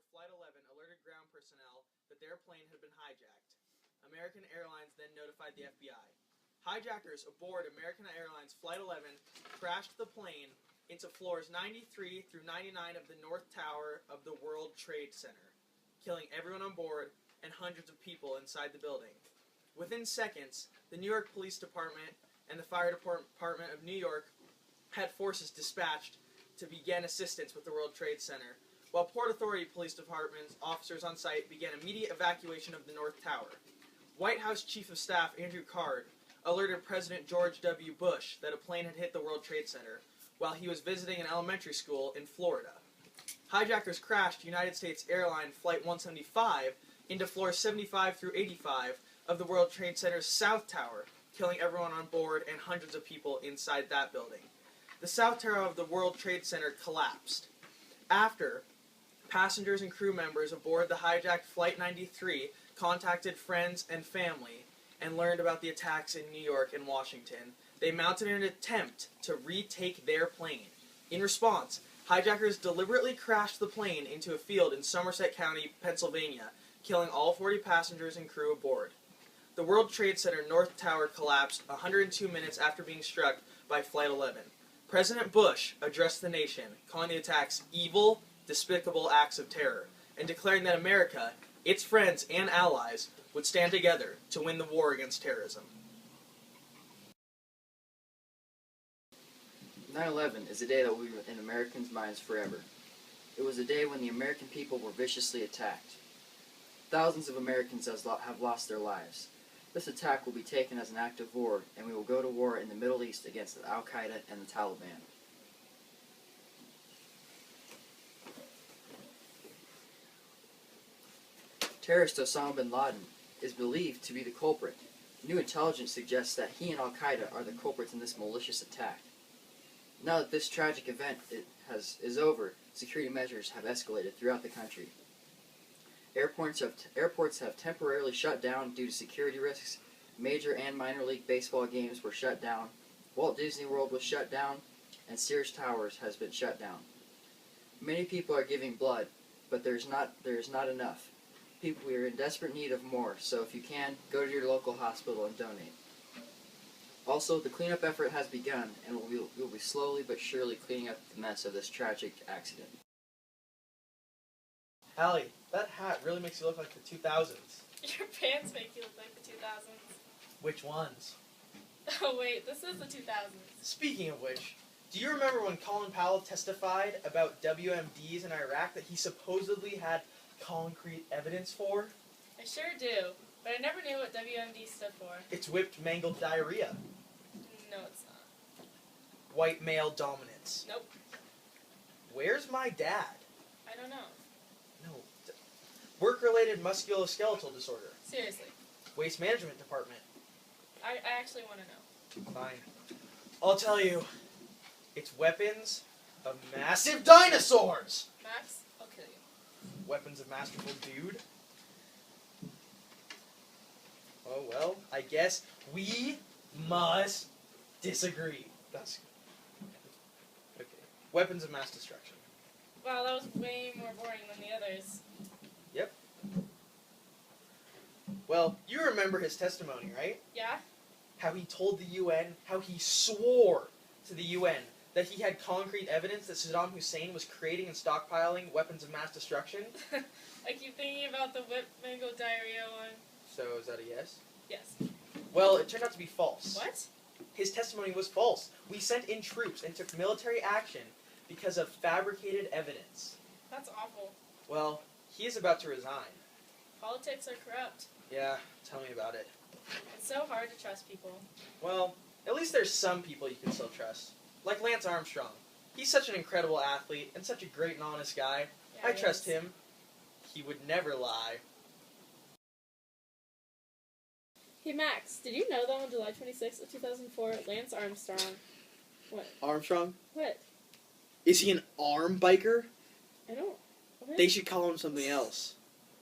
Flight 11 alerted ground personnel that their plane had been hijacked. American Airlines then notified the FBI. Hijackers aboard American Airlines Flight 11 crashed the plane into floors 93 through 99 of the North Tower of the World Trade Center, killing everyone on board and hundreds of people inside the building. Within seconds, the New York Police Department and the Fire Department of New York had forces dispatched to begin assistance with the World Trade Center, while Port Authority Police Department officers on site began immediate evacuation of the North Tower. White House Chief of Staff Andrew Card alerted President George W. Bush that a plane had hit the World Trade Center while he was visiting an elementary school in Florida. Hijackers crashed United States Airlines Flight 175 into floors 75 through 85 of the World Trade Center's South Tower, killing everyone on board and hundreds of people inside that building. The South Tower of the World Trade Center collapsed. After, passengers and crew members aboard the hijacked Flight 93 contacted friends and family and learned about the attacks in New York and Washington, they mounted an attempt to retake their plane. In response, hijackers deliberately crashed the plane into a field in Somerset County, Pennsylvania, killing all 40 passengers and crew aboard. The World Trade Center North Tower collapsed 102 minutes after being struck by Flight 11. President Bush addressed the nation, calling the attacks evil, despicable acts of terror, and declaring that America, its friends and allies, would stand together to win the war against terrorism. 9/11 is a day that will be in Americans' minds forever. It was a day when the American people were viciously attacked. Thousands of Americans have lost their lives. This attack will be taken as an act of war, and we will go to war in the Middle East against Al-Qaeda and the Taliban. Terrorist Osama bin Laden is believed to be the culprit. New intelligence suggests that he and Al-Qaeda are the culprits in this malicious attack. Now that this tragic event is over, security measures have escalated throughout the country. Airports have temporarily shut down due to security risks. Major and minor league baseball games were shut down. Walt Disney World was shut down, and Sears Towers has been shut down. Many people are giving blood, but there is not enough. We are in desperate need of more, so if you can, go to your local hospital and donate. Also, the cleanup effort has begun, and we'll be slowly but surely cleaning up the mess of this tragic accident. Allie, that hat really makes you look like the 2000s. Your pants make you look like the 2000s. Which ones? Oh wait, this is the 2000s. Speaking of which, do you remember when Colin Powell testified about WMDs in Iraq that he supposedly had concrete evidence for? I sure do, but I never knew what WMD stood for. It's whipped, mangled diarrhea. No, it's not. White male dominance. Nope. Where's my dad? I don't know. No. Work-related musculoskeletal disorder. Seriously. Waste management department. I actually want to know. Fine. I'll tell you. It's weapons of massive dinosaurs! Max, I'll kill you. Weapons of masterful dude? Oh well, I guess we must disagree. That's okay. Weapons of mass destruction. Wow, that was way more boring than the others. Yep. Well, you remember his testimony, right? Yeah? How he told the UN, how he swore to the UN that he had concrete evidence that Saddam Hussein was creating and stockpiling weapons of mass destruction. I keep thinking about the whip mango diarrhea one. So, is that a yes? Yes. Well, it turned out to be false. What? His testimony was false. We sent in troops and took military action because of fabricated evidence. That's awful. Well, he is about to resign. Politics are corrupt. Yeah, tell me about it. It's so hard to trust people. Well, at least there's some people you can still trust. Like Lance Armstrong. He's such an incredible athlete and such a great and honest guy. Yeah, I trust him. He would never lie. Hey Max, did you know that on July 26th of 2004, Lance Armstrong... What? Armstrong? What? Is he an arm biker? I don't... What? They should call him something else.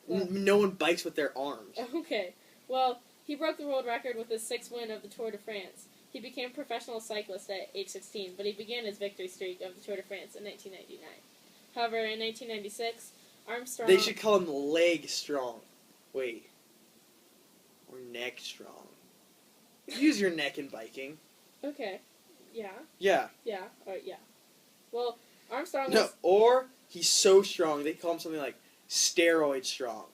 What? No one bikes with their arms. Okay. Well, he broke the world record with his 6th win of the Tour de France. He became a professional cyclist at age 16, but he began his victory streak of the Tour de France in 1999. However, in 1996, Armstrong. They should call him Leg Strong. Wait. Or Neck Strong. Use your neck in biking. Okay. Yeah. Yeah. Yeah. Yeah. Well, Armstrong No, was... or he's so strong, they call him something like Steroid Strong.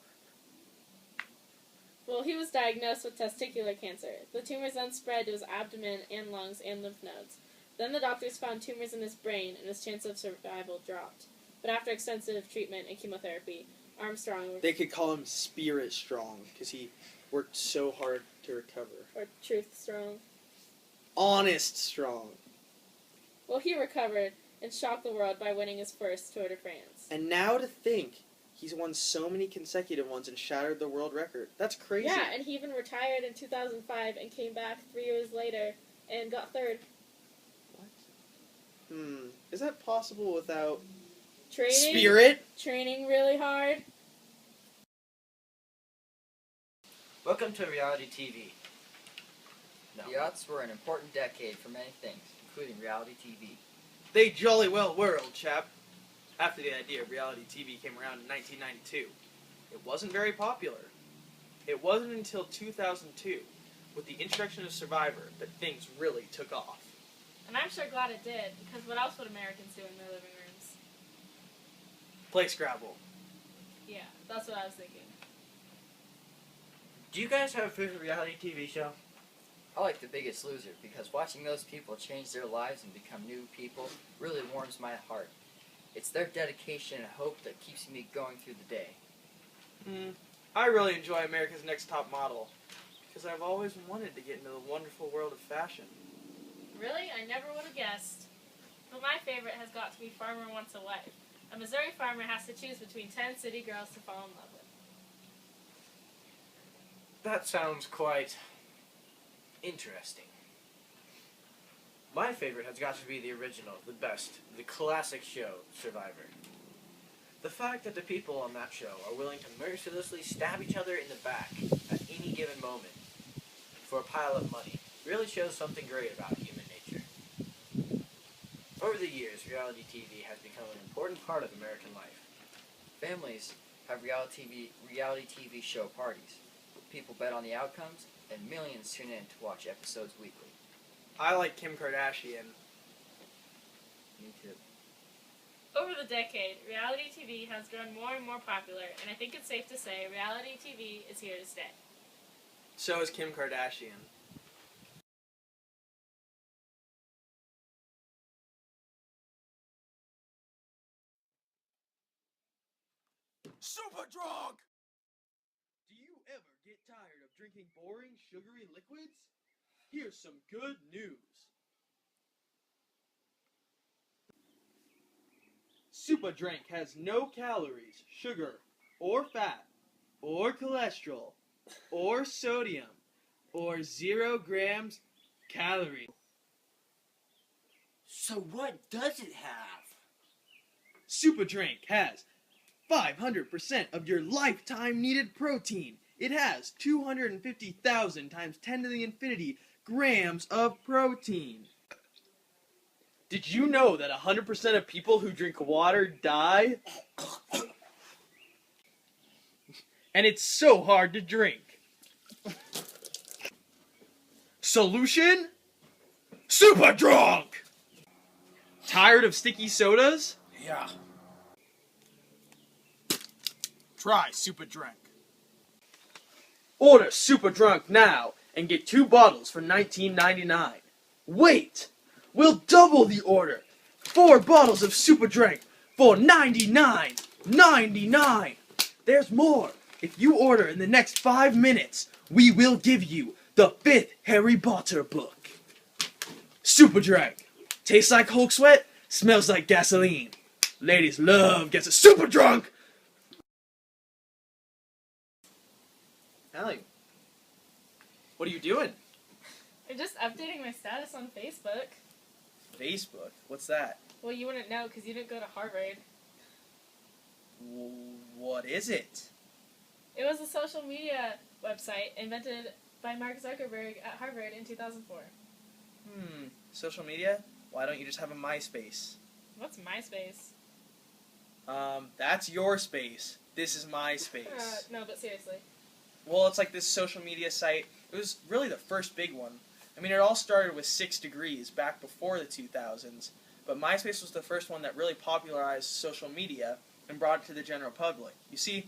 Well, he was diagnosed with testicular cancer. The tumors then spread to his abdomen and lungs and lymph nodes. Then the doctors found tumors in his brain, and his chance of survival dropped. But after extensive treatment and chemotherapy, Armstrong... They could call him Spirit Strong, because he worked so hard to recover. Or Truth Strong. Honest Strong. Well, he recovered and shocked the world by winning his first Tour de France. And now to think, he's won so many consecutive ones and shattered the world record. That's crazy. Yeah, and he even retired in 2005 and came back 3 years later and got third. Is that possible without Training, spirit? Training really hard. Welcome to reality TV. No. The aughts were an important decade for many things, including reality TV. They jolly well were, old chap. After the idea of reality TV came around in 1992, it wasn't very popular. It wasn't until 2002, with the introduction of Survivor, that things really took off. And I'm sure glad it did, because what else would Americans do in their living rooms? Play Scrabble. Yeah, that's what I was thinking. Do you guys have a favorite reality TV show? I like The Biggest Loser because watching those people change their lives and become new people really warms my heart. It's their dedication and hope that keeps me going through the day. I really enjoy America's Next Top Model, because I've always wanted to get into the wonderful world of fashion. Really? I never would have guessed. But my favorite has got to be Farmer Wants a Wife. A Missouri farmer has to choose between 10 city girls to fall in love with. That sounds quite interesting. My favorite has got to be the original, the best, the classic show, Survivor. The fact that the people on that show are willing to mercilessly stab each other in the back at any given moment for a pile of money really shows something great about human nature. Over the years, reality TV has become an important part of American life. Families have reality TV show parties. People bet on the outcomes, and millions tune in to watch episodes weekly. I like Kim Kardashian. Me too. Over the decade, reality TV has grown more and more popular, and I think it's safe to say reality TV is here to stay. So is Kim Kardashian. Supah Drank! Do you ever get tired of drinking boring, sugary liquids? Here's some good news. Supah Drank has no calories, sugar, or fat, or cholesterol, or sodium, or 0 grams calories. So what does it have? Supah Drank has 500% of your lifetime needed protein. It has 250,000 times 10 to the infinity grams of protein. Did you know that 100% of people who drink water die? And it's so hard to drink. Solution? Supah Drank! Tired of sticky sodas? Yeah. Try Supah Drank. Order Supah Drank now and get 2 bottles for $19.99. Wait! We'll double the order. 4 bottles of Supah Drank for $99.99. There's more. If you order in the next 5 minutes, we will give you the 5th Harry Potter book. Supah Drank. Tastes like Hulk sweat, smells like gasoline. Ladies love gets a Supah Drank. Allie, what are you doing? I'm just updating my status on Facebook. Facebook? What's that? Well, you wouldn't know because you didn't go to Harvard. What is it? It was a social media website invented by Mark Zuckerberg at Harvard in 2004. Social media? Why don't you just have a MySpace? What's MySpace? That's your space. This is my space. No, but seriously. Well, it's like this social media site. It was really the first big one. I mean, it all started with 6 Degrees back before the 2000s, but MySpace was the first one that really popularized social media and brought it to the general public. You see,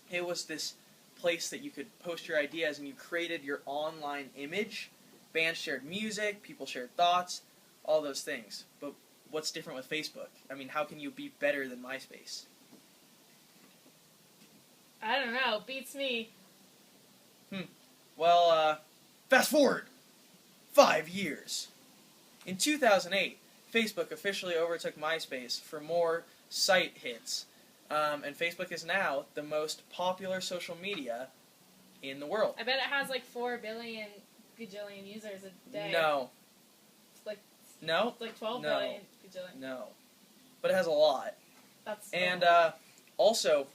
it was this place that you could post your ideas and you created your online image. Bands shared music, people shared thoughts, all those things. But what's different with Facebook? I mean, how can you be better than MySpace? I don't know. Beats me. Well, fast forward 5 years. In 2008, Facebook officially overtook MySpace for more site hits, and Facebook is now the most popular social media in the world. I bet it has like 4 billion gajillion users a day. No. It's like, No? it's like 12 No. billion gajillion. No. But it has a lot. That's And also,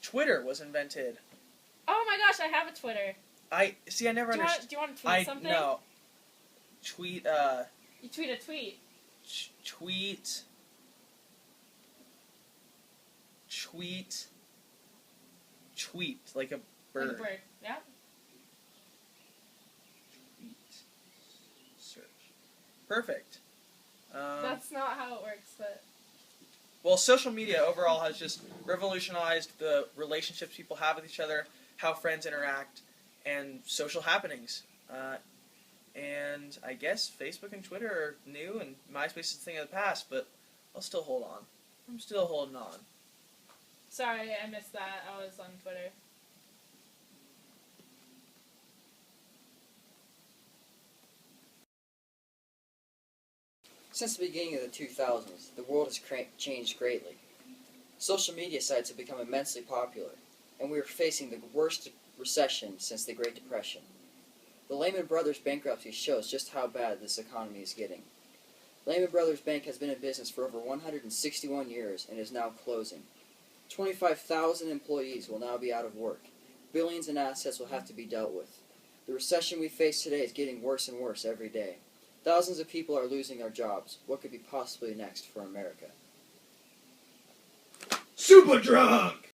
Twitter was invented. oh my gosh, I have a Twitter. I never Do understood. you want to tweet something? No. Tweet, You tweet a tweet. tweet, like a bird. Like a bird. Yeah. Tweet, search. Perfect. That's not how it works, but Well, social media overall has just revolutionized the relationships people have with each other, how friends interact, and social happenings. And I guess Facebook and Twitter are new, and MySpace is a thing of the past, but I'll still hold on. I'm still holding on. sorry, I missed that. I was on Twitter. Since the beginning of the 2000s, the world has changed greatly. Social media sites have become immensely popular, and we are facing the worst recession since the Great Depression. The Lehman Brothers bankruptcy shows just how bad this economy is getting. Lehman Brothers Bank has been in business for over 161 years and is now closing. 25,000 employees will now be out of work. Billions in assets will have to be dealt with. The recession we face today is getting worse and worse every day. Thousands of people are losing their jobs. What could be possibly next for America? Supah Drank!